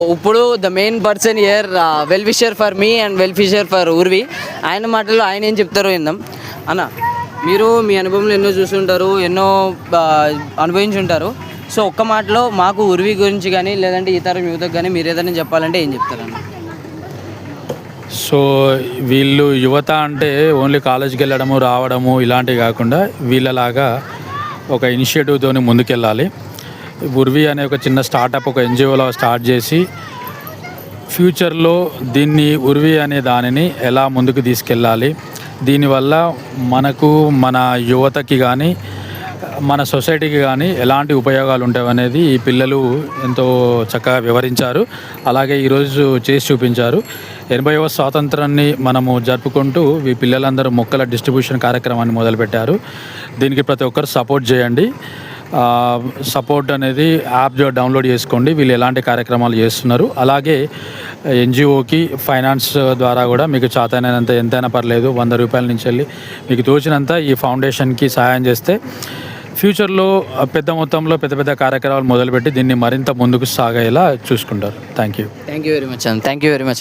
ఇప్పుడు the main person here well wisher for me and well wisher for Urvi. ఆయన మాటల్లో ఆయన ఏం చెప్తారో విందాం. అన్న, మీరు మీ అనుభవంలో ఎన్నో చూసుంటారు, ఎన్నో అనుభవించి ఉంటారు. సో ఒక్క మాటలో మాకు ఉర్వి గురించి కానీ లేదంటే ఇతర యువతకు కానీ మీరు ఏదైనా చెప్పాలంటే ఏం చెప్తారన్న? సో వీళ్ళు యువత అంటే ఓన్లీ కాలేజ్కి వెళ్ళడము రావడము ఇలాంటివి కాకుండా వీళ్ళలాగా ఒక ఇనిషియేటివ్తో ముందుకెళ్ళాలి. ఉర్వి అనే ఒక చిన్న స్టార్టప్ ఒక ఎన్జిఓలో స్టార్ట్ చేసి ఫ్యూచర్లో దీన్ని ఉర్వి అనే దానిని ఎలా ముందుకు తీసుకెళ్ళాలి, దీనివల్ల మనకు మన యువతకి కానీ మన సొసైటీకి కానీ ఎలాంటి ఉపయోగాలు ఉంటాయనేది ఈ పిల్లలు ఎంతో చక్కగా వివరించారు. అలాగే ఈరోజు చేసి చూపించారు. 80వ స్వాతంత్రాన్ని మనము జరుపుకుంటూ ఈ పిల్లలందరూ మొక్కల డిస్ట్రిబ్యూషన్ కార్యక్రమాన్ని మొదలుపెట్టారు. దీనికి ప్రతి ఒక్కరు సపోర్ట్ చేయండి. సపోర్ట్ అనేది యాప్ డౌన్లోడ్ చేసుకోండి. వీళ్ళు ఎలాంటి కార్యక్రమాలు చేస్తున్నారు. అలాగే ఎన్జిఓకి ఫైనాన్స్ ద్వారా కూడా మీకు చేతనైనంత ఎంతైనా పర్లేదు 100 రూపాయల నుంచి వెళ్ళి మీకు తోచినంత ఈ ఫౌండేషన్కి సహాయం చేస్తే ఫ్యూచర్లో పెద్ద మొత్తంలో పెద్ద కార్యక్రమాలు మొదలుపెట్టి దీన్ని మరింత ముందుకు సాగేలా చూసుకుంటారు. థ్యాంక్ యూ వెరీ మచ్ అన్న. Thank you very much.